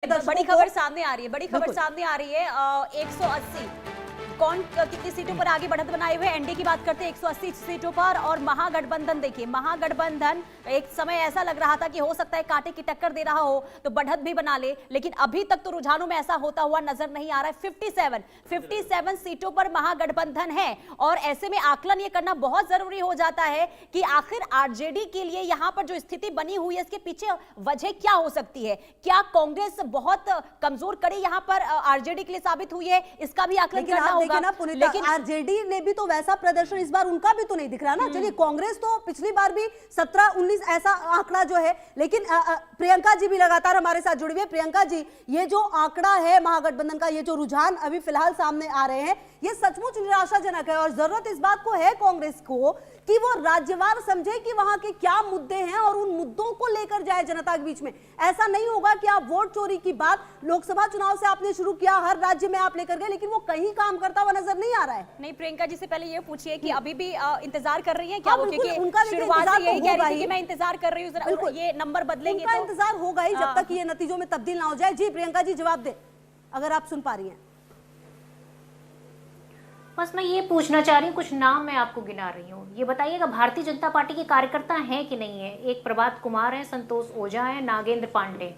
बड़ी खबर सामने आ रही है, बड़ी खबर सामने आ रही है। 180 कौन कितनी सीटों पर आगे बढ़त बनाए हुए एनडीए की बात करते हैं 180 सीटों पर। और महागठबंधन देखिए, महागठबंधन एक समय ऐसा लग रहा था कि हो सकता है कांटे की टक्कर दे रहा हो तो बढ़त भी बना ले, लेकिन अभी तक तो रुझानों में ऐसा होता हुआ नजर नहीं आ रहा है। 57 सीटों पर महागठबंधन है और ऐसे में आकलन ये करना बहुत जरूरी हो जाता है कि आखिर आरजेडी के लिए यहां पर जो स्थिति बनी हुई है इसके पीछे वजह क्या हो सकती है। क्या कांग्रेस बहुत कमजोर कड़ी यहां पर आरजेडी के लिए साबित हुई है, इसका भी आकलन करना होगा। लेकिन आरजेडी ने भी तो वैसा प्रदर्शन इस बार उनका भी तो नहीं दिख रहा ना। चलिए, कांग्रेस तो पिछली बार भी 17-19 ऐसा आंकड़ा जो है, लेकिन प्रियंका जी भी लगातार हमारे साथ जुड़ी हुई है। प्रियंका जी, ये जो आंकड़ा है महागठबंधन का, ये जो रुझान अभी फिलहाल सामने आ रहे हैं, ये सचमुच निराशाजनक है और जरूरत इस बात को है कांग्रेस को कि वो राज्यवार समझे कि वहां के क्या मुद्दे हैं और उन मुद्दों को लेकर जाए जनता के बीच में। ऐसा नहीं होगा कि आप वोट चोरी की बात लोकसभा चुनाव से आपने शुरू किया, हर राज्य में आप लेकर गए, लेकिन वो कहीं काम करता हुआ नजर नहीं आ रहा है। नहीं, प्रियंका जी से पहले ये पूछिए कि अभी भी इंतजार कर रही है क्या? हाँ, वो क्योंकि उनका शुरुआत से यही कह रही थी कि मैं इंतजार कर रही हूँ, ये नंबर बदलेंगे उनका तो इंतजार होगा ही जब तक ये नतीजों में तब्दील ना हो जाए। जी प्रियंका जी, जवाब दे अगर आप सुन पा रही हैं। बस मैं ये पूछना चाह रही हूँ, कुछ नाम मैं आपको गिना रही हूँ, ये बताइएगा भारतीय जनता पार्टी के कार्यकर्ता हैं कि नहीं है। एक प्रभात कुमार है, संतोष ओझा है, नागेंद्र पांडे,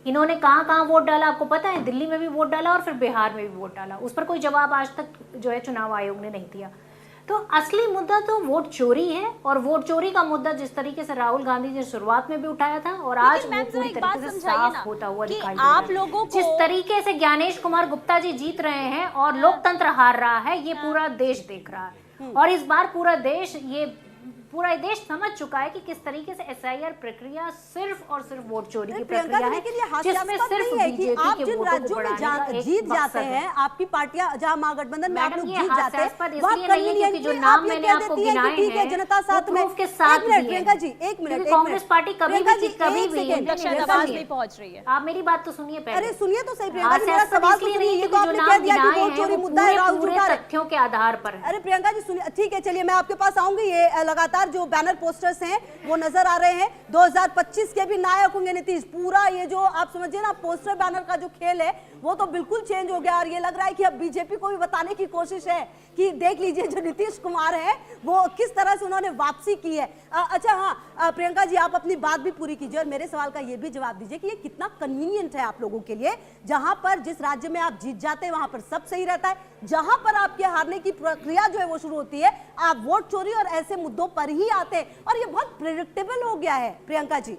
इन्होंने कहाँ कहाँ वोट डाला आपको पता है? दिल्ली में भी वोट डाला और फिर बिहार में भी वोट डाला। उस पर कोई जवाब आज तक जो है चुनाव आयोग ने नहीं दिया। तो असली मुद्दा तो वोट चोरी है और वोट चोरी का मुद्दा जिस तरीके से राहुल गांधी ने शुरुआत में भी उठाया था और आज वो पूरी तरीके से साफ होता हुआ दिखाई दे रहा है। आप लोगों को जिस तरीके से ज्ञानेश कुमार गुप्ता जी जीत रहे हैं और लोकतंत्र हार रहा है, ये पूरा देश देख रहा है। और इस बार पूरा देश समझ चुका है कि किस तरीके से एसआईआर प्रक्रिया सिर्फ और सिर्फ वोट चोरी की प्रक्रिया है, जिसमें सिर्फ बीजेपी आप के जिन वोटों को राज्यों में जीत जाते हैं, आपकी पार्टियां जहां महागठबंधन में आप लोग जीत जाते हैं, इसलिए नहीं है क्योंकि जो नाम मैंने आपको गिनाए हैं जनता साथ में के साथ प्रियंका जी, एक मिनट, कांग्रेस पार्टी कभी भी आवाज नहीं पहुंच रही है। आप मेरी बात तो सुनिए पहले। अरे सुनिए तो सही प्रियंका जी, मेरा सवाल तो सुनिए। ये तो आपने कह दिया कि वोट चोरी मुद्दा है, राहुल जुटा तथ्यों के आधार पर। अरे प्रियंका जी सुनिए, ठीक है, चलिए मैं आपके पास आऊंगी। ये लगातार जो बैनर पोस्टर्स हैं वो नजर आ रहे हैं। 2025 के भी नायक होंगे नीतीश। पूरा ये जो आप समझिए ना, पोस्टर बैनर का जो खेल है वो तो बिल्कुल चेंज हो गया और ये लग रहा है कि अब बीजेपी को भी बताने की कोशिश है कि देख लीजिए जो नीतीश कुमार है वो किस तरह से उन्होंने वापसी की है। अच्छा हाँ प्रियंका जी, आप अपनी बात भी पूरी कीजिए और मेरे सवाल का ये भी जवाब दीजिए कि ये कितना कन्वीनियंट है आप लोगों के लिए, जहां पर जिस राज्य में आप जीत जाते हैं वहां पर सब सही रहता है, जहां पर आपके हारने की प्रक्रिया जो है वो शुरू होती है, आप वोट चोरी और ऐसे मुद्दों पर ही आते हैं और ये बहुत प्रेडिक्टेबल हो गया है। प्रियंका जी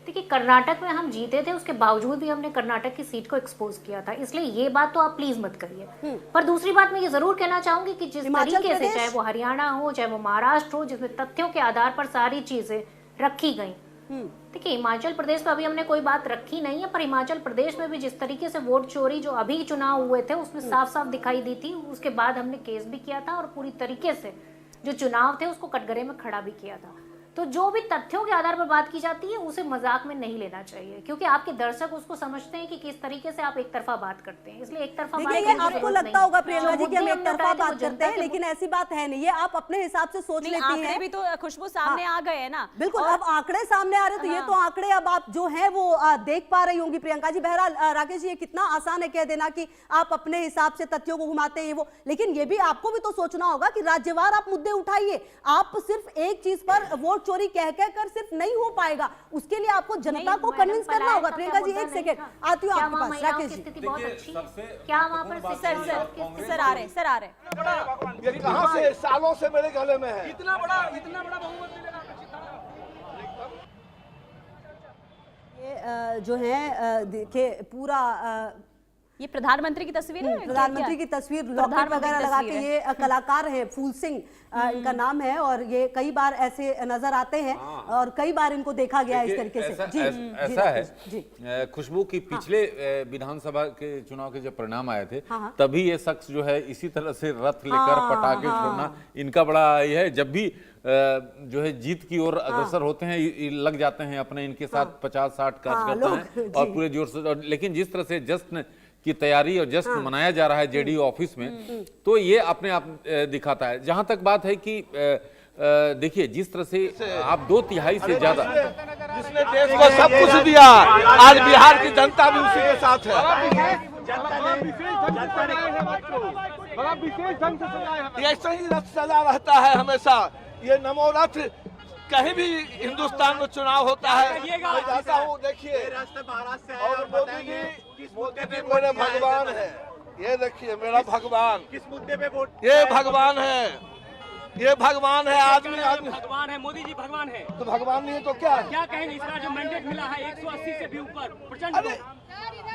देखिए, कर्नाटक में हम जीते थे, उसके बावजूद भी हमने कर्नाटक की सीट को एक्सपोज किया था, इसलिए ये बात तो आप प्लीज मत करिए। पर दूसरी बात मैं ये जरूर कहना चाहूंगी कि जिस तरीके से, चाहे वो हरियाणा हो चाहे वो महाराष्ट्र हो, जिसमें तथ्यों के आधार पर सारी चीजें रखी गई। देखिए, हिमाचल प्रदेश में अभी हमने कोई बात रखी नहीं है, पर हिमाचल प्रदेश में भी जिस तरीके से वोट चोरी जो अभी चुनाव हुए थे उसमें साफ साफ दिखाई दी थी। उसके बाद हमने केस भी किया था और पूरी तरीके से जो चुनाव थे उसको कटघरे में खड़ा भी किया था। तो जो भी तथ्यों के आधार पर बात की जाती है उसे मजाक में नहीं लेना चाहिए, क्योंकि आपके दर्शक उसको समझते हैं कि किस तरीके से आप एक तरफा बात करते हैं, इसलिए एक तरफा बात आपको लगता होगा प्रियंका जी कि हम एक तरफा बात करते हैं, लेकिन ऐसी बात है नहीं। ये आप अपने हिसाब से सोच लेती हैं। भी तो खुशबू सामने आ गए हैं ना। बिल्कुल, अब आंकड़े सामने आ रहे, तो ये तो आंकड़े अब आप जो है वो देख पा रही होंगी प्रियंका जी। बहरहाल राकेश जी, ये कितना आसान है कह देना कि आप अपने हिसाब से तथ्यों को घुमाते हैं ये वो, लेकिन ये भी आपको भी तो सोचना होगा कि राज्यवार आप मुद्दे उठाइए। आप सिर्फ एक चीज पर वोट चोरी कह कहकर सिर्फ नहीं हो पाएगा, उसके लिए आपको जनता को कन्विंस करना होगा। प्रियंका जी एक सेकंड, आती हूँ आपके पास। राकेश जी, बहुत अच्छी है क्या वहाँ पर? सर आ रहे ये कहाँ से सालों से मेरे गले में है। इतना बड़ा बहुमत मिलेगा। ये जो है देखिए पूरा ये प्रधानमंत्री की तस्वीर है, प्रधानमंत्री की तस्वीर लॉकेट वगैरह लगा के, ये कलाकार हैं फूल सिंह इनका नाम है और ये कई बार ऐसे नजर आते हैं और कई बार इनको देखा गया इस तरीके से। जी ऐसा है खुशबू की पिछले विधानसभा के चुनाव के जब परिणाम आए थे तभी ये शख्स जो है इसी तरह से रथ लेकर पटाखे छोड़ना इनका बड़ा ये है। जब भी जो है जीत की ओर अग्रसर होते हैं लग जाते हैं अपने इनके साथ 50-60 कार्यकर्ता हैं और पूरे जोर से। लेकिन जिस तरह से जश्न की तैयारी और जश्न मनाया जा रहा है जेडीयू ऑफिस में, तो ये अपने आप दिखाता है। जहां तक बात है कि देखिए जिस तरह से आप 2/3 से ज्यादा जिसने देश को सब कुछ दिया, आज बिहार की जनता भी उसी के साथ है। बड़ा विशेष ढंग से सजाया है। ये ऐसा ही रथ सजा रहता है हमेशा। ये नमो रथ कहीं भी हिंदुस्तान में चुनाव होता है, मैं जाता हूँ, देखिए। और मोदी जी मेरे भगवान है। ये देखिए मेरा भगवान, किस मुद्दे पे वोट? ये भगवान है, ये भगवान है। आदमी भगवान है, मोदी जी भगवान है। तो भगवान नहीं है तो क्या? क्या कहेंगे, इस बार जो मैंडेट मिला है 180 से भी ऊपर प्रचंड? अरे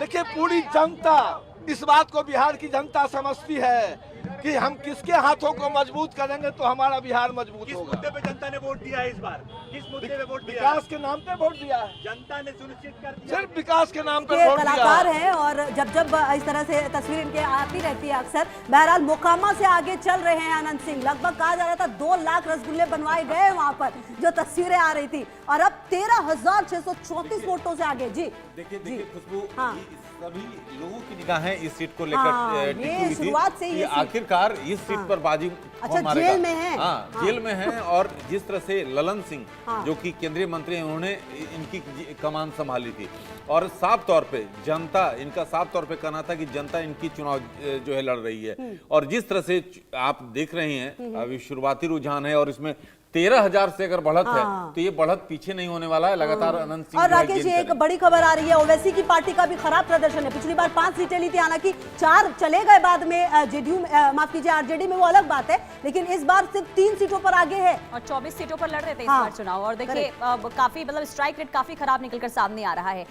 देखिए, पूरी जनता, इस बात को बिहार की जनता समझती है कि हम किसके हाथों को मजबूत करेंगे तो हमारा बिहार मजबूत किस होगा। मुद्दे पे जनता ने वोट दिया है इस बार? किस मुद्दे पे वोट दिया? विकास के नाम पे वोट दिया है, जनता ने सुनिश्चित कर दिया। सिर्फ विकास के नाम पे ये वोट दिया कलाकार है। हैं और जब जब इस तरह से तस्वीर इनके आती रहती है अक्सर। बहरहाल मोकामा से आगे चल रहे हैं आनंद सिंह। लगभग कहा जा रहा था 2 लाख रसगुल्ले बनवाए गए वहां पर, जो तस्वीरें आ रही थी, और अब 13,634 वोटों से आगे। जी देखिए खुशबू, हाँ। सभी लोगों की निगाहें इस सीट को हाँ, लेकर ये टिकी हुई थी शुरुआत से ही कि ये सीट- आखिरकार इस सीट पर बाजी अच्छा, कौन मारेगा। जेल में है। हाँ, जेल में है। और जिस तरह से ललन सिंह हाँ। जो कि केंद्रीय मंत्री हैं, उन्होंने इनकी कमान संभाली थी और साफ तौर पे जनता, इनका साफ तौर पे कहना था कि जनता इनकी चुनाव जो है लड़ रही है। और जिस तरह से आप देख रहे हैं अभी शुरुआती रुझान है और इसमें 13,000 से अगर बढ़त है तो ये बढ़त पीछे नहीं होने वाला है। लगातार अनंत सिंह और जो है राकेश, गेंद ये एक करेंगे। बड़ी खबर आ रही है, ओवैसी की पार्टी का भी खराब प्रदर्शन है। पिछली बार 5 सीटें ली थी, हालांकि 4 चले गए बाद में जेडीयू, माफ कीजिए आरजेडी में, वो अलग बात है, लेकिन इस बार सिर्फ 3 सीटों पर आगे है और 24 सीटों पर लड़ रहे थे इस हाँ, बार चुनाव। और देखिए काफी मतलब स्ट्राइक रेट काफी खराब निकलकर सामने आ रहा है।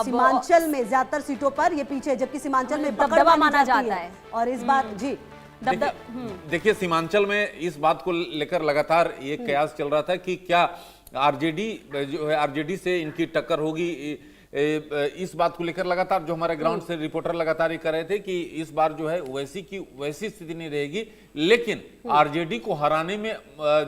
सीमांचल में ज्यादातर सीटों पर ये पीछे है, जबकि सीमांचल में दबदबा पकड़ मानी माना जाती जाता है। और इस बार जी देखिए सीमांचल में इस बात को लेकर लगातार ये कयास चल रहा था कि क्या आरजेडी जो है, आरजेडी से इनकी टक्कर होगी। इस बात को लेकर लगातार जो हमारे ग्राउंड से रिपोर्टर लगातार ये कर रहे थे कि इस बार जो है वैसी स्थिति नहीं रहेगी, लेकिन आरजेडी को हराने में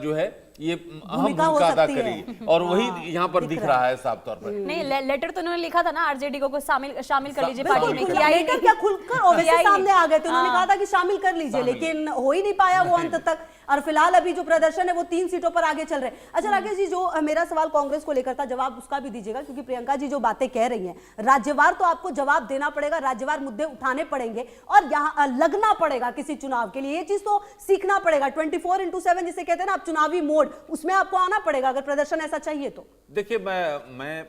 जो है ये अहम भूमिका अदा करेगी। और वही यहाँ पर दिख रहा है साफ तौर पर। नहीं, लेटर तो उन्होंने लिखा था ना आरजेडी को शामिल कर लीजिए बिल्कुल, पार्टी में। खुला लेटर क्या खुलकर ओवैसी सामने आ गए थे, उन्होंने कहा था कि शामिल कर लीजिए, लेकिन हो ही नहीं पाया वो अंत तक। और फिलहाल अभी जो प्रदर्शन है वो 3 सीटों पर आगे चल रहे हैं। अच्छा राकेश जी, जो मेरा सवाल कांग्रेस को लेकर था, जवाब उसका भी दीजिएगा, क्योंकि प्रियंका जी जो बातें कह रही हैं, राज्यवार तो आपको जवाब देना पड़ेगा, राज्यवार मुद्दे उठाने पड़ेंगे और यहाँ लगना पड़ेगा किसी चुनाव के लिए। ये चीज तो सीखना पड़ेगा। 24/7 जिसे कहते हैं ना आप, चुनावी मोड, उसमें आपको आना पड़ेगा अगर प्रदर्शन ऐसा चाहिए तो। देखिए मैं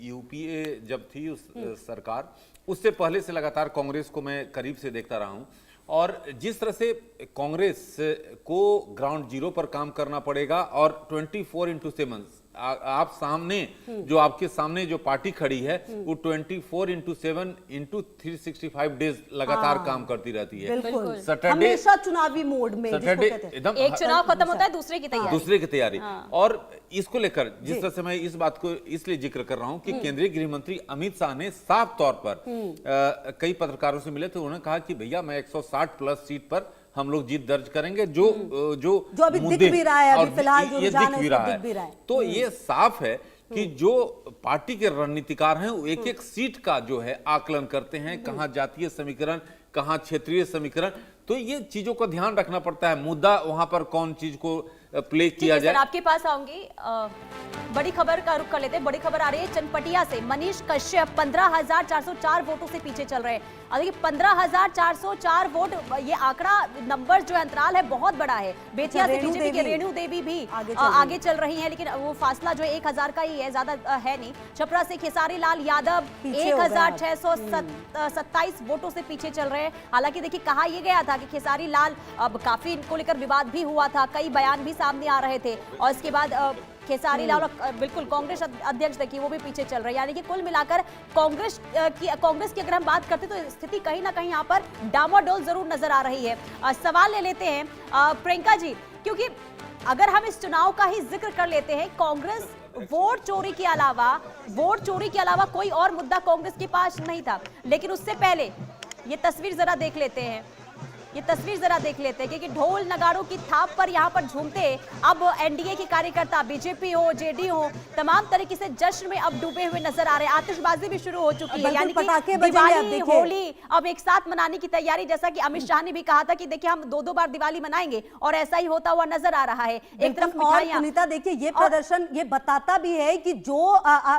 यूपीए जब थी उस सरकार, उससे पहले से लगातार कांग्रेस को मैं करीब से देखता रहा हूं और जिस तरह से कांग्रेस को ग्राउंड जीरो पर काम करना पड़ेगा और 24/7 आप सामने जो आपके सामने जो पार्टी खड़ी है वो 24/7 × 365 डेज लगातार काम करती रहती है। बिल्कुल, सैटरडे हमेशा चुनावी मोड में, जिसको सैटरडे कहते हैं। एकदम एक चुनाव खत्म होता है, दूसरे की तैयारी। दूसरे की तैयारी। और इसको लेकर जिस तरह से मैं इस बात को इसलिए जिक्र कर रहा हूं कि केंद्रीय गृह मंत्री अमित शाह ने साफ तौर पर कई पत्रकारों से मिले थे, उन्होंने कहा कि भैया मैं 160 प्लस सीट पर हम लोग जीत दर्ज करेंगे। जो अभी दिख भी रहा है, अभी फिलहाल जो रुझान है उसमें दिख भी रहा है। तो ये साफ है कि जो पार्टी के रणनीतिकार हैं वो एक एक सीट का जो है आकलन करते हैं, कहां जातीय समीकरण, कहां क्षेत्रीय समीकरण। तो ये चीजों का ध्यान रखना पड़ता है, मुद्दा वहां पर कौन चीज को प्ले किया जाए। आपके पास आऊंगी। बड़ी खबर का रुख कर लेते हैं। बड़ी खबर आ रही है चनपटिया से। मनीष कश्यप 15,404 वोटों से पीछे चल रहे हैं। देखिए 15,404 वोट, ये आंकड़ा, नंबर जो अंतराल है बहुत बड़ा है। बेतिया से बीजेपी के रेणु देवी भी आगे चल रही हैं, लेकिन वो फासला जो 1,000 का ही है, ज्यादा है नहीं। छपरा से खेसारी लाल यादव 1,627 वोटों से पीछे चल रहे हैं। हालांकि देखिए कहा यह गया था कि खेसारी लाल, अब काफी इनको लेकर विवाद भी हुआ था, कई बयान भी सामने आ रहे थे और इसके बाद खेसारी लाल बिल्कुल कांग्रेस अध्यक्ष देखिए वो भी पीछे चल रहे हैं। यानी कि कुल मिलाकर कांग्रेस की अगर हम बात करते तो स्थिति कहीं ना कहीं यहाँ पर डामाडोल जरूर नजर आ रही है। सवाल ले लेते हैं प्रियंका जी, क्योंकि अगर हम इस चुनाव का ही जिक्र कर लेते हैं, कांग्रेस वोट चोरी के अलावा कोई और मुद्दा कांग्रेस के पास नहीं था। लेकिन उससे पहले ये तस्वीर जरा देख लेते हैं। ये तस्वीर जरा देख लेते हैं क्योंकि ढोल नगाड़ों की थाप पर यहाँ पर झूमते अब एनडीए के कार्यकर्ता, बीजेपी हो, जेडीयू हो, तमाम तरीके से जश्न में अब डूबे हुए नजर आ रहे हैं। आतिशबाजी भी शुरू हो चुकी है, यानी कि दिवाली, होली अब एक साथ मनाने की तैयारी, जैसा कि अमित शाह ने भी कहा था कि देखिए हम दो बार दिवाली मनाएंगे और ऐसा ही होता हुआ नजर आ रहा है। एक तरफ मिठाइयां, सुनीता देखिए ये प्रदर्शन ये बताता भी है कि जो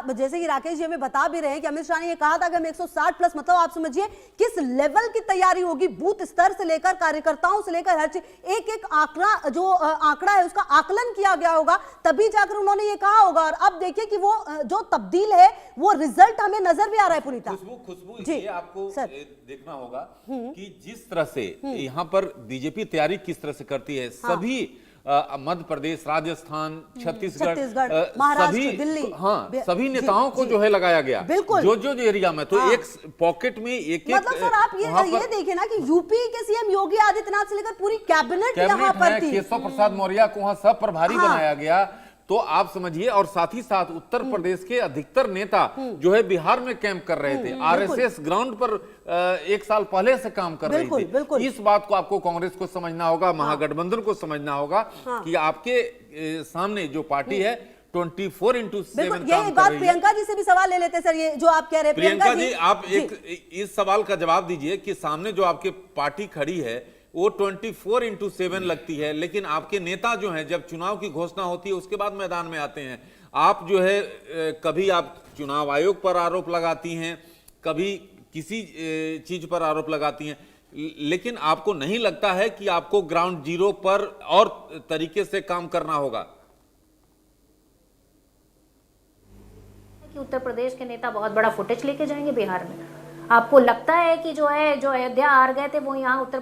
जैसे कि राकेश जी हमें बता भी रहे हैं कि अमित शाह ने ये कहा था कि हम 160 प्लस, मतलब आप समझिए किस लेवल की तैयारी होगी, बूथ स्तर से लेकर कार्यकर्ताओं से लेकर हर चीज, एक एक आंकड़ा जो आंकड़ा है उसका आकलन किया गया होगा, तभी जाकर उन्होंने ये कहा होगा। और अब देखिए कि वो जो तब्दील है वो रिजल्ट हमें नजर भी आ रहा है। पुनीता खुशबू ये आपको देखना होगा कि जिस तरह से यहाँ पर बीजेपी तैयारी किस तरह से करती है, सभी मध्य प्रदेश, राजस्थान, छत्तीसगढ़, महाराष्ट्र, दिल्ली, सभी नेताओं को जो है लगाया गया, बिल्कुल जो एरिया में, तो एक पॉकेट में एक मतलब सर आप ये देखिए ना कि यूपी के सीएम योगी आदित्यनाथ से लेकर पूरी कैबिनेट यहाँ पर थी। केशव प्रसाद मौर्य को वहां सब प्रभारी बनाया गया, तो आप समझिए। और साथ ही साथ उत्तर प्रदेश के अधिकतर नेता जो है बिहार में कैंप कर रहे थे, आरएसएस ग्राउंड पर एक साल पहले से काम कर रही थी। इस बात को आपको कांग्रेस को समझना होगा, महागठबंधन को समझना होगा कि आपके सामने जो पार्टी है 24/7 ये बात प्रियंका जी से भी सवाल ले लेते सर, ये जो आप कह रहे हैं प्रियंका जी, आप एक इस सवाल का जवाब दीजिए कि सामने जो आपके पार्टी खड़ी है वो 24/7 लगती है, लेकिन आपके नेता जो हैं जब चुनाव की घोषणा होती है उसके बाद मैदान में आते हैं। आप जो है कभी आप चुनाव आयोग पर आरोप लगाती हैं, कभी किसी चीज पर आरोप लगाती हैं, लेकिन आपको नहीं लगता है कि आपको ग्राउंड जीरो पर और तरीके से काम करना होगा? कि उत्तर प्रदेश के नेता बहुत बड़ा फुटेज लेके जाएंगे बिहार में। आपको लगता है कि जो अयोध्या हार गए थे वो यहाँ उत्तर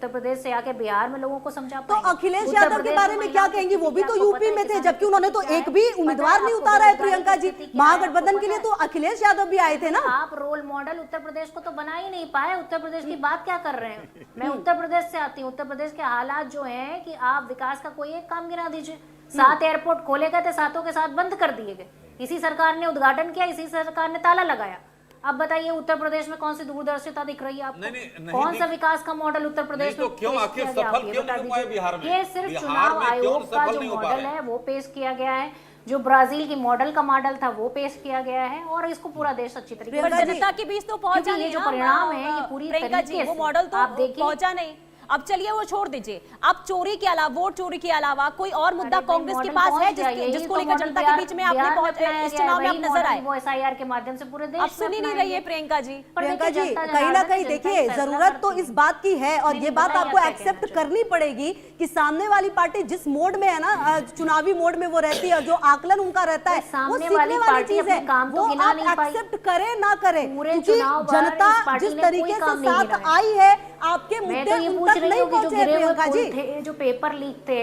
प्रदेश से आके बिहार में लोगों को समझा पाएंगे? तो अखिलेश यादव के बारे में क्या कहेंगी? वो भी तो यूपी में थे, जबकि उन्होंने तो एक भी उम्मीदवार नहीं उतारा है। प्रियंका जी, महागठबंधन के लिए तो अखिलेश यादव भी आए थे ना। आप रोल मॉडल उत्तर प्रदेश को तो बना ही नहीं पाए। उत्तर प्रदेश की बात क्या कर रहे हैं? मैं उत्तर प्रदेश से आती हूँ। उत्तर प्रदेश के हालात जो है कि आप विकास का कोई एक काम गिना दीजिए। 7 एयरपोर्ट खोले गए थे, 7 के 7 बंद कर दिए गए। इसी सरकार ने उद्घाटन किया, इसी सरकार ने ताला लगाया। अब बताइए उत्तर प्रदेश में कौन सी दूरदर्शिता दिख रही है आपको? नहीं, कौन सा विकास का मॉडल उत्तर प्रदेश में क्यों आखिर सफल क्यों नहीं हुआ है बिहार में? ये सिर्फ चुनाव आयोग का जो मॉडल है वो पेश किया गया है, जो ब्राजील की मॉडल का मॉडल था वो पेश किया गया है, और इसको पूरा देश अच्छी तरीके से जनता के बीच तो पहुंचा नहीं। ये जो परिणाम है ये पूरी तरीके से वो मॉडल तो आप देखिए पहुंचा नहीं। अब चलिए वो छोड़ दीजिए, अब चोरी के अलावा, वोट चोरी के अलावा कोई और मुद्दा कांग्रेस के पास है जिसको लेकर जनता के बीच में आपने इस चुनाव में आप नजर आए? वो एसआईआर के माध्यम से पूरे देश अब सुनी नहीं रही है प्रियंका जी। प्रियंका जी, कहीं ना कहीं देखिए जरूरत तो इस बात की है, और ये बात आपको एक्सेप्ट करनी पड़ेगी कि सामने वाली पार्टी जिस मोड में है ना, चुनावी मोड में वो रहती है, जो आकलन उनका रहता है वो सीखने वाली चीज है। वो आप एक्सेप्ट करे ना करे, क्योंकि जनता जिस तरीके से साथ आई है आपके मुद्दे उन तक नहीं पहुंचे। प्रियंका जी, जो पेपर लीक थे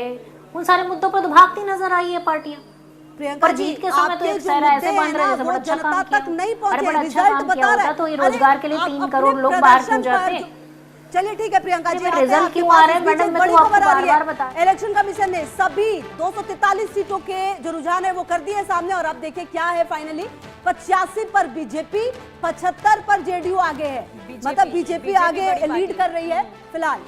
उन सारे मुद्दों पर तो भागती नजर आई है पार्टियां। प्रियंका जी, जीत के समय तो एक सहरा ऐसे बन रहे हैं, जनता तक नहीं पहुंचे। रिजल्ट बता रहा है तो ये रोजगार के लिए 3 करोड़ लोग बाहर क्यों जाते? चलिए ठीक है प्रियंका जी, रिजल्ट क्यों आ रहे हैं मैडम? मैं तो आपको बार-बार बता रही हूं। इलेक्शन कमीशन ने सभी 243 सीटों के जो रुझान है वो कर दिए सामने, और अब देखिए क्या है फाइनली। 85 पर बीजेपी, 75 पर जेडीयू आगे है, मतलब बीजेपी आगे लीड कर रही है फिलहाल।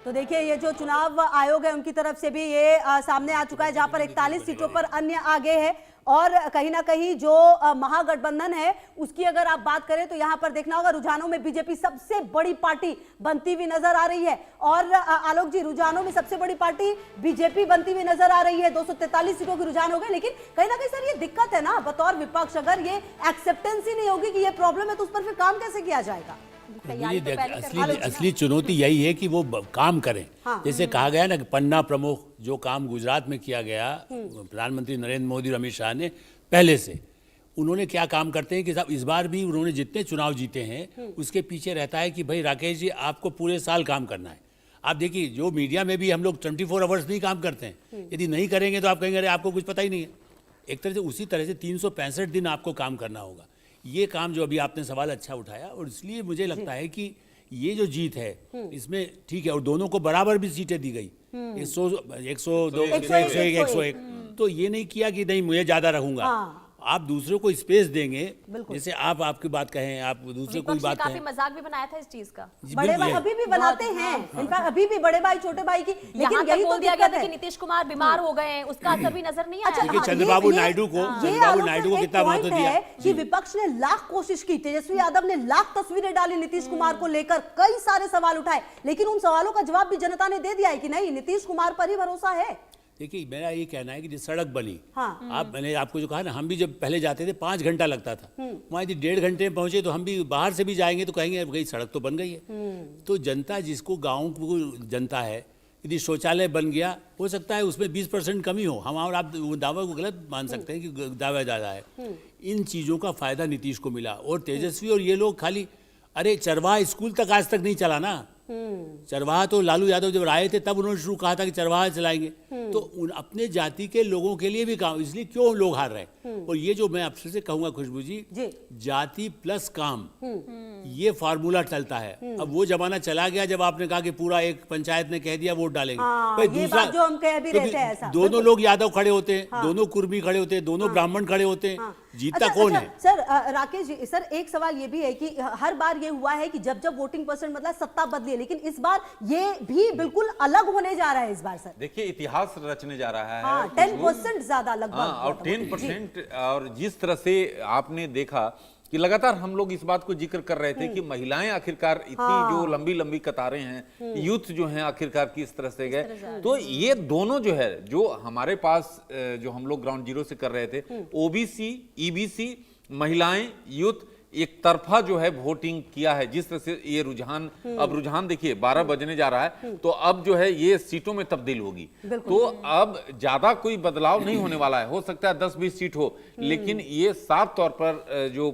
तो देखिए ये जो चुनाव आयोग है उनकी तरफ से भी ये सामने आ चुका है, जहां पर 41 सीटों पर अन्य आगे है, और कहीं ना कहीं जो महागठबंधन है उसकी अगर आप बात करें तो यहां पर देखना होगा रुझानों में बीजेपी सबसे बड़ी पार्टी बनती हुई नजर आ रही है। और आलोक जी, रुझानों में सबसे बड़ी पार्टी बीजेपी बनती हुई नजर आ रही है। 243 सीटों के रुझान हो गए, लेकिन कहीं ना कहीं सर ये दिक्कत है ना, बतौर विपक्ष अगर ये एक्सेप्टेंस ही नहीं होगी कि ये प्रॉब्लम है तो उस पर फिर काम कैसे किया जाएगा? असली चुनौती यही है कि वो काम करें। जैसे कहा गया ना कि पन्ना प्रमुख जो काम गुजरात में किया गया, प्रधानमंत्री नरेंद्र मोदी और अमित शाह ने पहले से, उन्होंने क्या काम करते हैं कि साहब इस बार भी उन्होंने जितने चुनाव जीते हैं उसके पीछे रहता है कि भाई राकेश जी आपको पूरे साल काम करना है। आप देखिए जो मीडिया में भी हम लोग 24 आवर्स नहीं काम करते हैं, यदि नहीं करेंगे तो आप कहेंगे अरे आपको कुछ पता ही नहीं है। एक तरह से उसी तरह से 365 दिन आपको काम करना होगा। ये काम जो अभी आपने सवाल अच्छा उठाया, और इसलिए मुझे लगता है कि ये जो जीत है इसमें ठीक है, और दोनों को बराबर भी सीटें दी गई, 102, 101, 101। तो ये नहीं किया कि नहीं मुझे ज्यादा रहूंगा। आप दूसरों को स्पेस देंगे, जैसे आप आपकी बात कहें, आप दूसरे कोई विपक्ष ने बात काफी कहें। मजाक भी बनाया था इस चीज का। जी, बड़े बिल्कुल भाई है। अभी भी बनाते हैं, इनफैक्ट अभी भी बड़े भाई छोटे भाई की, लेकिन यहाँ यही तक तो बोल दिया गया दिक्कत था कि है। नीतीश कुमार बीमार हो गए हैं, उसका असर भी नजर नहीं आया। देखिए, हाँ, चंद्रबाबू ये- नायडू को- ये चंद्रबाबू आलोक नायडू सर, को एक कितना पॉइंट महत्व दिया। है कि विपक्ष ने लाख कोशिश की, तेजस्वी यादव ने लाख तस्वीरें डाली नीतीश कुमार को लेकर, कई सारे सवाल उठाए, लेकिन उन सवालों का जवाब भी जनता ने दे दिया है कि नहीं, नीतीश कुमार पर ही भरोसा है। देखिए, मेरा ये कहना है कि जो सड़क बनी, हाँ। मैंने आपको जो कहा ना, हम भी जब पहले जाते थे 5 घंटा लगता था, वहाँ यदि 1.5 घंटे में पहुंचे तो हम भी बाहर से भी जाएंगे तो कहेंगे अब गई सड़क तो बन गई है। तो जनता, जिसको गाँव को जनता है, यदि शौचालय बन गया, हो सकता है उसमें 20% कमी हो, हम और आप वो दावे को गलत मान सकते हैं कि दावा ज़्यादा है। इन चीज़ों का फायदा नीतीश को मिला, और तेजस्वी और ये लोग खाली, अरे चरवाहा स्कूल तक आज तक नहीं चला ना। चरवाहा तो लालू यादव जब आए थे तब उन्होंने शुरू कहा था कि चरवाहा चलाएंगे, तो अपने जाति के लोगों के लिए भी काम, इसलिए क्यों लोग हार रहे हैं। और ये जो मैं आपसे से कहूंगा खुशबू जी, जाति प्लस काम, ये फार्मूला चलता है। अब वो जमाना चला गया जब आपने कहा कि पूरा एक पंचायत ने कह दिया वोट डालेंगे। ये बात जो हम कह भी रहे थे ऐसा। दोनों लोग यादव खड़े होते हैं, दोनों कुर्मी खड़े होते हैं, दोनों ब्राह्मण खड़े होते हैं, जीतता कौन है? सर राकेश जी, सर एक सवाल ये भी है कि हर बार ये हुआ है कि जब जब वोटिंग परसेंट मतलब सत्ता बदली है, लेकिन इस बार ये भी बिल्कुल अलग होने जा रहा है इस बार सर। देखिए, इतिहास रचने जा रहा है। हाँ, 10% ज्यादा लगभग। हाँ, और 10%, और जिस तरह से आपने देखा कि लगातार हम लोग इस बात को जिक्र कर रहे थे कि महिलाएं आखिरकार इतनी जो लंबी लंबी कतारें हैं, यूथ जो हैं आखिरकार किस तरह से गए, तो ये दोनों जो है, जो हमारे पास जो हम लोग ग्राउंड जीरो से कर रहे थे, ओबीसी, ईबीसी, महिलाएं, यूथ, एक तरफा जो है वोटिंग किया है। जिस तरह से ये रुझान, अब रुझान देखिए 12 बजने जा रहा है, तो अब जो है ये सीटों में तब्दील होगी, तो अब ज्यादा कोई बदलाव नहीं होने वाला है। हो सकता है 10-20 सीट हो, लेकिन ये साफ तौर पर जो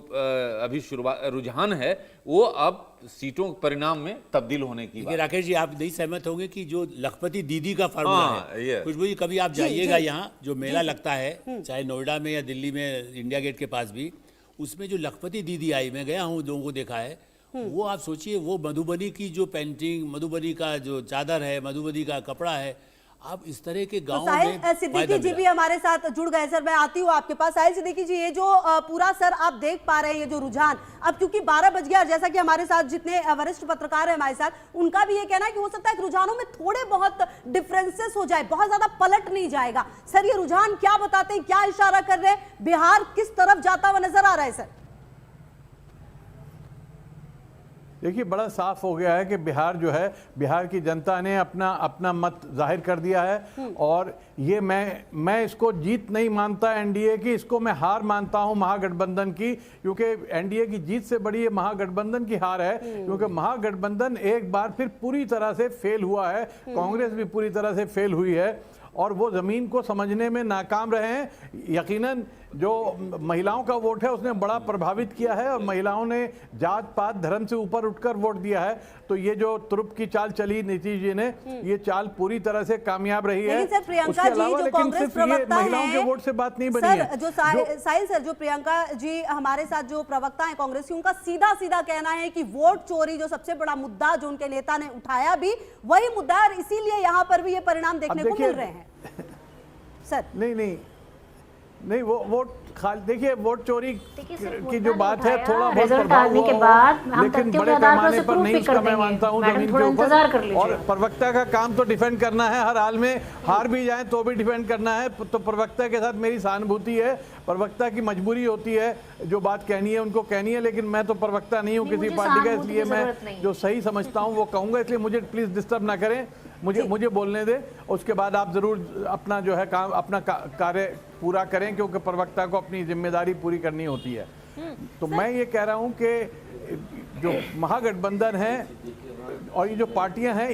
अभी शुरुआत रुझान है वो अब सीटों के परिणाम में तब्दील होने की बात। राकेश जी, आप नहीं सहमत होंगे कि जो लखपति दीदी का फार्मूला है, खुशबू जी कभी आप जाइएगा यहाँ जो मेला लगता है, चाहे नोएडा में या दिल्ली में इंडिया गेट के पास भी, उसमें जो लखपति दीदी आई, मैं गया हूँ, लोगों को देखा है, वो आप सोचिए, वो मधुबनी की जो पेंटिंग, मधुबनी का जो चादर है, मधुबनी का कपड़ा है, आप इस तरह के गाँव में सिद्दीकी जी भी हमारे साथ जुड़ गए। सर मैं आती हूँ आपके पास। साहिल सिद्दीकी जी, ये जो पूरा सर आप देख पा रहे हैं ये जो रुझान, अब क्योंकि 12 बज गया, और जैसा कि हमारे साथ जितने वरिष्ठ पत्रकार हैं हमारे साथ, उनका भी ये कहना है कि हो सकता है कि रुझानों में थोड़े बहुत डिफरेंसेस हो जाए, बहुत ज्यादा पलट नहीं जाएगा। सर ये रुझान क्या बताते हैं, क्या इशारा कर रहे हैं, बिहार किस तरफ जाता हुआ नजर आ रहा है? सर देखिए, बड़ा साफ हो गया है कि बिहार जो है, बिहार की जनता ने अपना मत जाहिर कर दिया है, और ये मैं इसको जीत नहीं मानता एनडीए की, इसको मैं हार मानता हूं महागठबंधन की, क्योंकि एनडीए की जीत से बड़ी ये महागठबंधन की हार है, क्योंकि महागठबंधन एक बार फिर पूरी तरह से फेल हुआ है, कांग्रेस भी पूरी तरह से फेल हुई है, और वो ज़मीन को समझने में नाकाम रहे हैं। यकीनन जो महिलाओं का वोट है उसने बड़ा प्रभावित किया है, और महिलाओं ने जात पात धर्म से ऊपर उठकर वोट दिया है, तो ये जो तुरुप की चाल चली नीतीश जी ने, ये चाल पूरी तरह से कामयाब रही है। सर प्रियंका जी जो कांग्रेस प्रवक्ता महिलाओं के वोट से बात नहीं बनी है। जो साहिल सर, जो प्रियंका जी हमारे साथ जो प्रवक्ता है कांग्रेस की, उनका सीधा सीधा कहना है कि वोट चोरी जो सबसे बड़ा मुद्दा जो उनके नेता ने उठाया भी वही मुद्दा है, और इसीलिए यहाँ पर भी ये परिणाम देखने को मिल रहे हैं। सर नहीं, वो वोट देखिए, वोट चोरी की जो बात है, थोड़ा बहुत रिजल्ट आने के बाद हम लेकिन तथ्यों बड़े के आधार पर पैमाने उसे पर प्रूफ नहीं भी इसका कर मैं देंगे। मानता हूँ मैडम, जमीन थोड़ा के इंतजार कर ऊपर। लीजिए। और प्रवक्ता का काम तो डिफेंड करना है हर हाल में, हार भी जाए तो भी डिफेंड करना है, तो प्रवक्ता के साथ मेरी सहानुभूति है। प्रवक्ता की मजबूरी होती है, जो बात कहनी है उनको कहनी है, लेकिन मैं तो प्रवक्ता नहीं हूँ किसी पार्टी का, इसलिए मैं जो सही समझता हूँ वो कहूँगा, इसलिए मुझे प्लीज डिस्टर्ब ना करें, मुझे बोलने दे, उसके बाद आप जरूर अपना जो है काम, अपना कार्य पूरा करें, क्योंकि प्रवक्ता को अपनी जिम्मेदारी पूरी करनी होती है। तो मैं ये कह रहा हूं कि जो महागठबंधन है और ये जो पार्टियां हैं,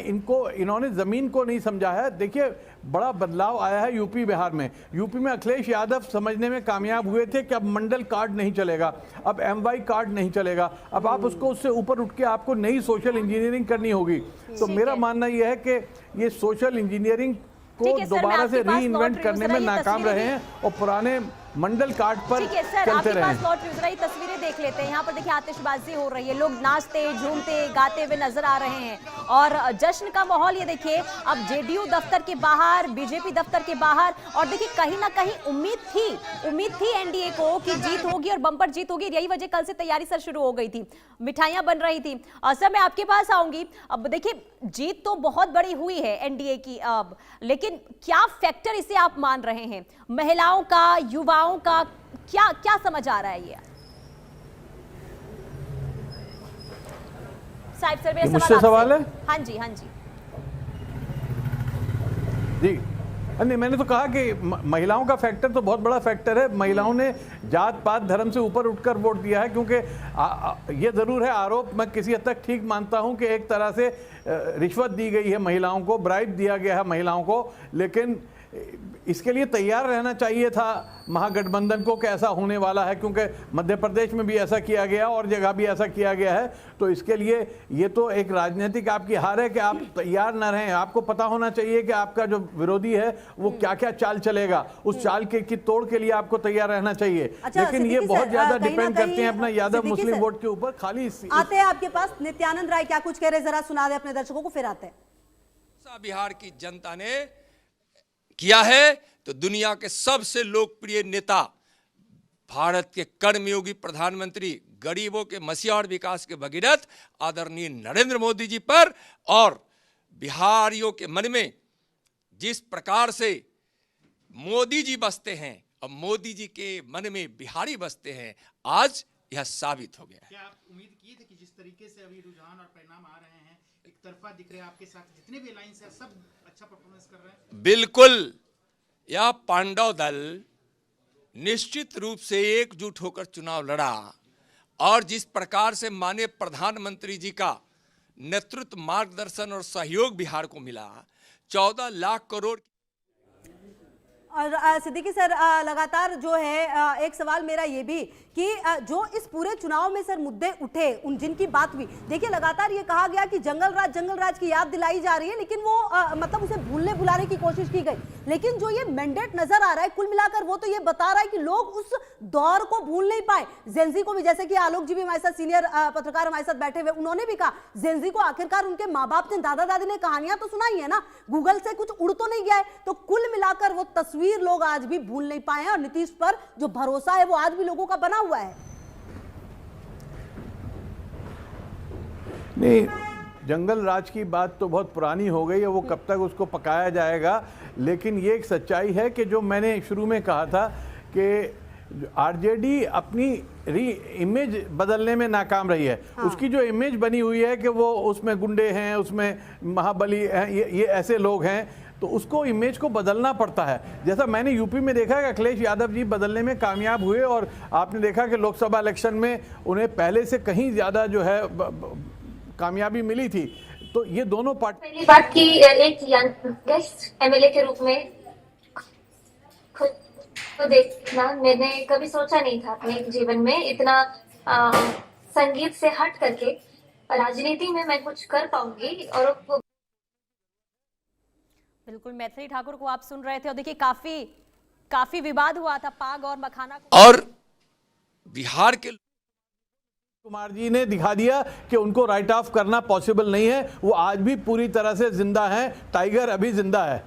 इन्होंने जमीन को नहीं समझा है। देखिए, बड़ा बदलाव आया है यूपी बिहार में। यूपी में अखिलेश यादव समझने में कामयाब हुए थे कि अब मंडल कार्ड नहीं चलेगा, अब एमवाई कार्ड नहीं चलेगा, अब आप उसको उससे ऊपर उठ के आपको नई सोशल इंजीनियरिंग करनी होगी। तो मेरा मानना यह है कि ये सोशल इंजीनियरिंग को दोबारा से री इन्वेंट करने में नाकाम रहे हैं, और पुराने मंडल कार्ड पर ठीक है सर, चलते आपके रहे। पास लौट रही तस्वीरें देख लेते हैं। यहाँ पर देखिए आतिशबाजी हो रही है, लोग नाचते झूमते गाते हुए नजर आ रहे हैं और जश्न का माहौल ये देखिए। अब जेडीयू दफ्तर के बाहर, बीजेपी दफ्तर के बाहर, और देखिए कहीं ना कहीं उम्मीद थी एनडीए को कि जीत होगी और बम्पर जीत होगी। यही वजह कल से तैयारी सर शुरू हो गई थी, मिठाइयां बन रही थी। सर मैं आपके पास आऊंगी। अब देखिए जीत तो बहुत बड़ी हुई है एनडीए की अब, लेकिन क्या फैक्टर इसे आप मान रहे हैं? महिलाओं का, युवाओं का, क्या क्या समझ आ रहा है ये? साहिब सर मेरा मुझसे सवाल है? हाँ जी हाँ जी जी नहीं, मैंने तो कहा कि महिलाओं का फैक्टर तो बहुत बड़ा फैक्टर है। महिलाओं ने जात पात धर्म से ऊपर उठकर वोट दिया है, क्योंकि ये ज़रूर है आरोप, मैं किसी हद तक ठीक मानता हूं कि एक तरह से रिश्वत दी गई है महिलाओं को, ब्राइब दिया गया है महिलाओं को, लेकिन इसके लिए तैयार रहना चाहिए था महागठबंधन को कि ऐसा होने वाला है, क्योंकि मध्य प्रदेश में भी ऐसा किया गया और जगह भी ऐसा किया गया है। तो इसके लिए ये तो एक राजनीतिक आपकी हार है कि आप तैयार न रहें। आपको पता होना चाहिए कि आपका जो विरोधी है वो क्या क्या चाल चलेगा, उस चाल की तोड़ के लिए आपको तैयार रहना चाहिए। अच्छा, लेकिन ये सिद्दीकी बहुत सर, ज्यादा कहीं ना डिपेंड करते हैं कहीं, अपना यादव सिद्दीकी मुस्लिम सर, वोट के ऊपर। खाली आते हैं आपके पास नित्यानंद राय, क्या कुछ कह रहे जरा सुना दे अपने दर्शकों को, फिर आते हैं। बिहार की जनता ने किया है तो दुनिया के सबसे लोकप्रिय नेता, भारत के कर्मयोगी प्रधानमंत्री, गरीबों के मसीहा और विकास के भगीरथ आदरणीय नरेंद्र मोदी जी पर, और बिहारियों के मन में जिस प्रकार से मोदी जी बसते हैं और मोदी जी के मन में बिहारी बसते हैं, आज यह साबित हो गया। क्या आप उम्मीद किए थे कि जिस तरीके से अभी रुझान और परिणाम आ रहे हैं, एक तरफा दिख रहे हैं, आपके साथ जितने भी अलायंस है सब अच्छा परफॉर्मेंस कर रहे हैं? बिल्कुल, यह पांडव दल निश्चित रूप से एकजुट होकर चुनाव लड़ा, और जिस प्रकार से माननीय प्रधानमंत्री जी का नेतृत्व, मार्गदर्शन और सहयोग बिहार को मिला, 14 लाख करोड़। और सिद्दीकी सर, लगातार जो है एक सवाल मेरा ये भी कि जो इस पूरे चुनाव में सर मुद्दे उठे, उन जिनकी बात हुई, देखिए लगातार ये कहा गया कि जंगल राज की याद दिलाई जा रही है, लेकिन वो मतलब उसे भूलने भुलाने की कोशिश की गई। लेकिन जो ये मैंडेट नजर आ रहा है कुल मिलाकर, वो तो ये बता रहा है कि लोग उस दौर को भूल नहीं पाए। जेनजी को भी, जैसे कि आलोक जी भी हमारे साथ, सीनियर पत्रकार हमारे साथ बैठे हुए, उन्होंने भी कहा जेनजी को आखिरकार उनके माँ बाप ने, दादा दादी ने कहानियां तो सुनाई है ना, गूगल से कुछ उड़ तो नहीं गया है। तो कुल मिलाकर वो तस्वीर लोग आज भी भूल नहीं पाए हैं, और नीतीश पर जो भरोसा है वो आज भी लोगों का बना हुआ है। नहीं, जंगल राज की बात तो बहुत पुरानी हो गई है, वो कब तक उसको पकाया जाएगा। लेकिन ये एक सच्चाई है कि जो मैंने शुरू में कहा था कि आरजेडी अपनी इमेज बदलने में नाकाम रही है। हाँ। उसकी जो इमेज बनी हुई है कि वो उसमें गुंडे हैं, उसमें महाबली हैं, ये ऐसे लोग हैं, तो उसको इमेज को बदलना पड़ता है। जैसा मैंने यूपी में देखा कि अखिलेश यादव जी बदलने में कामयाब हुए, और आपने देखा कि लोकसभा इलेक्शन में उन्हें पहले से कहीं ज़्यादा जो है कामयाबी मिली थी। तो ये दोनों पार्टी, पहली बात की एक यंगेस्ट एमएलए के रूप में खुद को देखना, मैंने कभी सोचा नहीं था अपने जीवन में इतना संगीत से हट करके राजनीति में मैं कुछ कर पाऊंगी। और बिल्कुल, मैथिली ठाकुर को आप सुन रहे थे, और देखिए काफी विवाद हुआ था पाग और मखाना को। और बिहार के कुमार जी ने दिखा दिया कि उनको राइट ऑफ करना पॉसिबल नहीं है। वो आज भी पूरी तरह से जिंदा हैं, टाइगर अभी जिंदा है।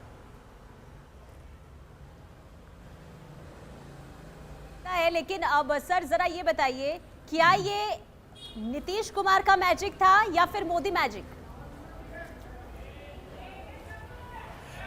लेकिन अब सर जरा ये बताइए, क्या ये नीतीश कुमार का मैजिक था या फिर मोदी मैजिक?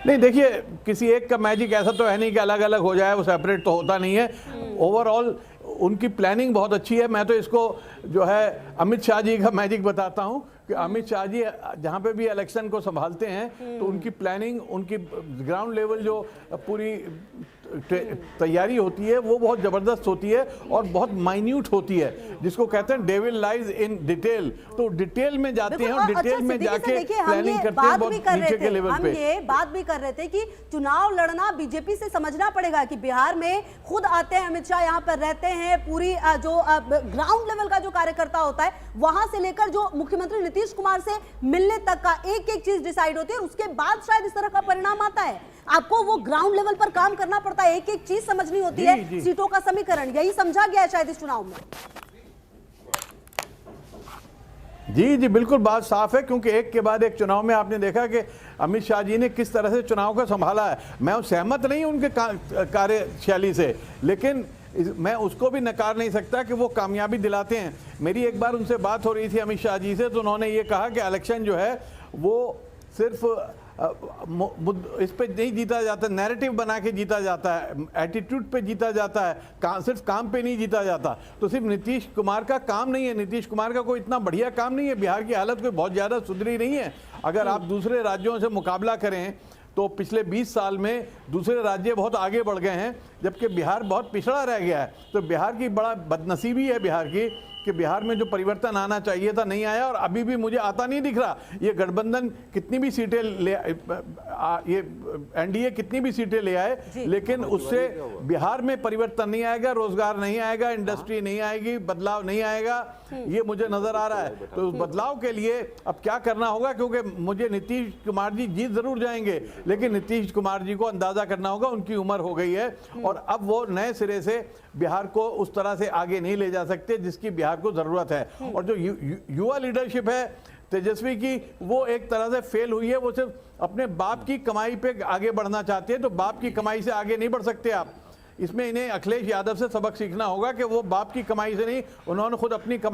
नहीं, देखिए किसी एक का मैजिक ऐसा तो है नहीं कि अलग अलग हो जाए, वो सेपरेट तो होता नहीं है। ओवरऑल उनकी प्लानिंग बहुत अच्छी है। मैं तो इसको जो है अमित शाह जी का मैजिक बताता हूं कि अमित शाह जी जहां पे भी इलेक्शन को संभालते हैं तो उनकी प्लानिंग, उनकी ग्राउंड लेवल जो पूरी तैयारी होती है वो बहुत ज़बरदस्त होती है और बहुत माइन्यूट होती है, जिसको कहते हैं डेविल लाइज इन डिटेल। तो डिटेल में जाते हैं और डिटेल में जाके प्लानिंग करते हैं बहुत नीचे के लेवल पे। हम ये बात भी कर रहे थे कि चुनाव लड़ना बीजेपी से समझना पड़ेगा कि बिहार में खुद आते हैं अमित शाह, यहाँ पर रहते हैं, पूरी जो ग्राउंड लेवल का जो कार्यकर्ता होता है वहां से लेकर जो मुख्यमंत्री नीतीश कुमार से मिलने तक का एक एक चीज डिसाइड होती है, उसके बाद शायद इस तरह का परिणाम आता है। आपको वो ग्राउंड लेवल पर काम करना पड़ता है, एक एक चीज समझनी होती है, सीटों का समीकरण, यही समझा गया है शायद इस चुनाव में। जी जी बिल्कुल बात साफ है, क्योंकि एक के बाद एक चुनाव में आपने देखा कि अमित शाह जी ने किस तरह से चुनाव को संभाला है। मैं सहमत नहीं उनके कार्यशैली से, लेकिन मैं उसको भी नकार नहीं सकता कि वो कामयाबी दिलाते हैं। मेरी एक बार उनसे बात हो रही थी अमित शाह जी से, तो उन्होंने ये कहा कि इलेक्शन जो है वो सिर्फ इस पे नहीं जीता जाता, नैरेटिव बना के जीता जाता है, एटीट्यूड पे जीता जाता है, सिर्फ काम पे नहीं जीता जाता। तो सिर्फ नीतीश कुमार का काम नहीं है, नीतीश कुमार का कोई इतना बढ़िया काम नहीं है, बिहार की हालत कोई बहुत ज़्यादा सुधरी नहीं है। अगर आप दूसरे राज्यों से मुकाबला करें तो पिछले 20 साल में दूसरे राज्य बहुत आगे बढ़ गए हैं, जबकि बिहार बहुत पिछड़ा रह गया है। तो बिहार की बड़ा बदनसीबी है बिहार की कि बिहार में जो परिवर्तन आना चाहिए था नहीं आया, और अभी भी मुझे आता नहीं दिख रहा। ये गठबंधन कितनी भी सीटें ले ये एनडीए कितनी भी सीटें ले आए, लेकिन उससे बिहार में परिवर्तन नहीं आएगा, रोजगार नहीं आएगा, इंडस्ट्री नहीं आएगी, बदलाव नहीं आएगा, ये मुझे नजर आ रहा है। तो उस बदलाव के लिए अब क्या करना होगा, क्योंकि मुझे नीतीश कुमार जी जीत जरूर जाएंगे, लेकिन नीतीश कुमार जी को अंदाजा करना होगा, उनकी उम्र हो गई है और अब वो नए सिरे से बिहार को उस तरह से आगे नहीं ले जा सकते जिसकी बिहार को जरूरत है। और जो युवा लीडरशिप है तेजस्वी की, वो एक तरह से फेल हुई है। वो सिर्फ अपने बाप की कमाई पे आगे बढ़ना चाहते हैं, तो बाप की कमाई से आगे नहीं बढ़ सकते आप। इसमें इन्हें अखिलेश यादव से सबक सीखना होगा कि वो बाप की कमाई से नहीं, उन्होंने खुद अपनी कमाई